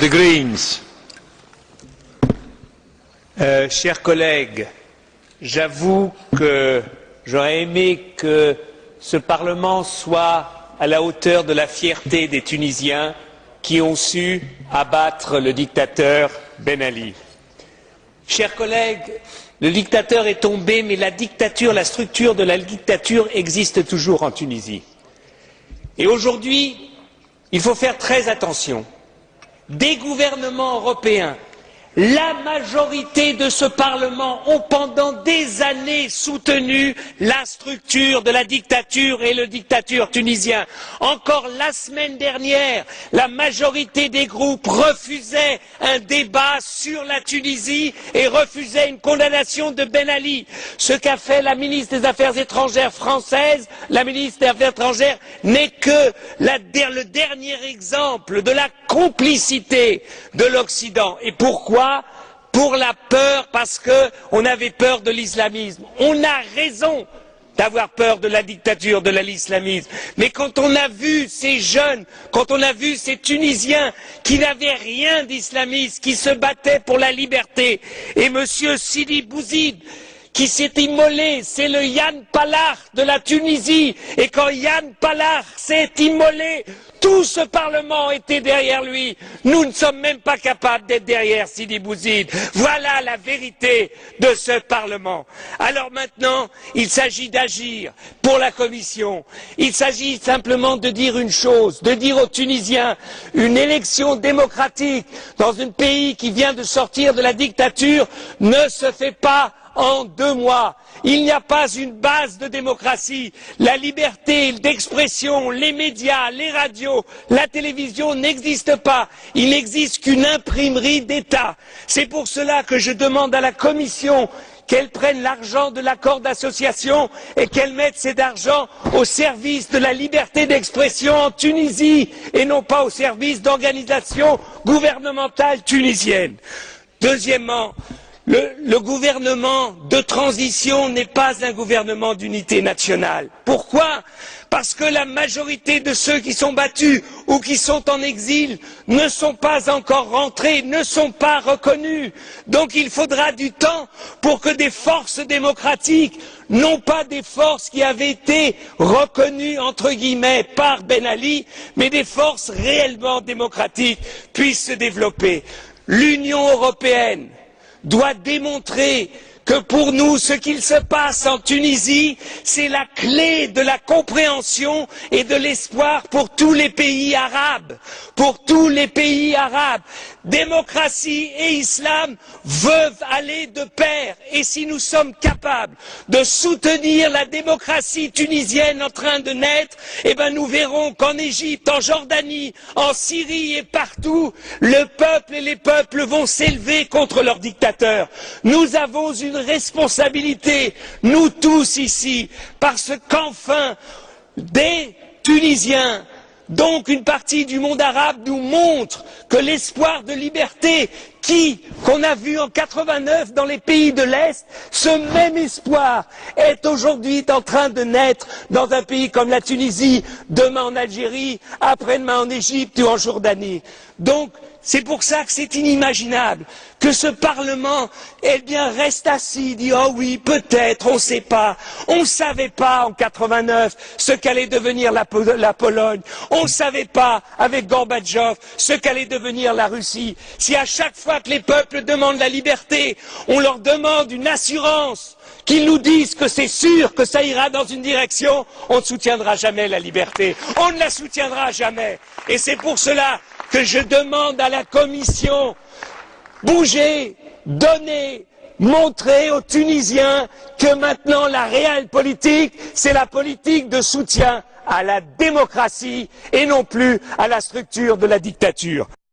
The Greens. Chers collègues, j'avoue que j'aurais aimé que ce Parlement soit à la hauteur de la fierté des Tunisiens qui ont su abattre le dictateur Ben Ali. Chers collègues, le dictateur est tombé, mais la dictature, la structure de la dictature existe toujours en Tunisie. Et aujourd'hui, il faut faire très attention. Des gouvernements européens, la majorité de ce Parlement ont pendant des années soutenu la structure de la dictature et le dictateur tunisien. Encore la semaine dernière, la majorité des groupes refusaient un débat sur la Tunisie et refusaient une condamnation de Ben Ali. Ce qu'a fait la ministre des Affaires étrangères française, la ministre des Affaires étrangères, n'est que le dernier exemple de la complicité de l'Occident. Et pourquoi? Pour la peur, parce qu'on avait peur de l'islamisme. On a raison d'avoir peur de la dictature, de l'islamisme. Mais quand on a vu ces jeunes, quand on a vu ces Tunisiens qui n'avaient rien d'islamiste, qui se battaient pour la liberté, et M. Sidi Bouzid, qui s'est immolé, c'est le Yann Palach de la Tunisie, et quand Yann Palach s'est immolé, tout ce Parlement était derrière lui. Nous ne sommes même pas capables d'être derrière Sidi Bouzid. Voilà la vérité de ce Parlement. Alors maintenant, il s'agit d'agir pour la Commission. Il s'agit simplement de dire une chose, de dire aux Tunisiens, une élection démocratique dans un pays qui vient de sortir de la dictature ne se fait pas en 2 mois. Il n'y a pas une base de démocratie. La liberté d'expression, les médias, les radios, la télévision n'existent pas. Il n'existe qu'une imprimerie d'État. C'est pour cela que je demande à la Commission qu'elle prenne l'argent de l'accord d'association et qu'elle mette cet argent au service de la liberté d'expression en Tunisie et non pas au service d'organisations gouvernementales tunisiennes. Deuxièmement, le gouvernement de transition n'est pas un gouvernement d'unité nationale. Pourquoi? Parce que la majorité de ceux qui sont battus ou qui sont en exil ne sont pas encore rentrés, ne sont pas reconnus. Donc il faudra du temps pour que des forces démocratiques, non pas des forces qui avaient été reconnues entre guillemets par Ben Ali, mais des forces réellement démocratiques puissent se développer. L'Union européenne doit démontrer que pour nous, ce qu'il se passe en Tunisie, c'est la clé de la compréhension et de l'espoir pour tous les pays arabes. Pour tous les pays arabes. Démocratie et islam veulent aller de pair. Et si nous sommes capables de soutenir la démocratie tunisienne en train de naître, eh ben nous verrons qu'en Égypte, en Jordanie, en Syrie et partout, le peuple et les peuples vont s'élever contre leurs dictateurs. Nous avons une responsabilité, nous tous ici, parce qu'enfin, des Tunisiens, donc une partie du monde arabe, nous montre que l'espoir de liberté qu'on a vu en 89 dans les pays de l'Est, ce même espoir est aujourd'hui en train de naître dans un pays comme la Tunisie, demain en Algérie, après-demain en Égypte ou en Jordanie. Donc, c'est pour ça que c'est inimaginable que ce Parlement, eh bien, reste assis, dit oh oui, peut-être, on ne sait pas. On ne savait pas en 89 ce qu'allait devenir la Pologne. On ne savait pas avec Gorbatchev ce qu'allait devenir la Russie. Si à chaque fois que les peuples demandent la liberté, on leur demande une assurance, qu'ils nous disent que c'est sûr que ça ira dans une direction, on ne soutiendra jamais la liberté. On ne la soutiendra jamais. Et c'est pour cela que je demande à la Commission, bougez, donnez, montrez aux Tunisiens que maintenant la réelle politique, c'est la politique de soutien à la démocratie et non plus à la structure de la dictature.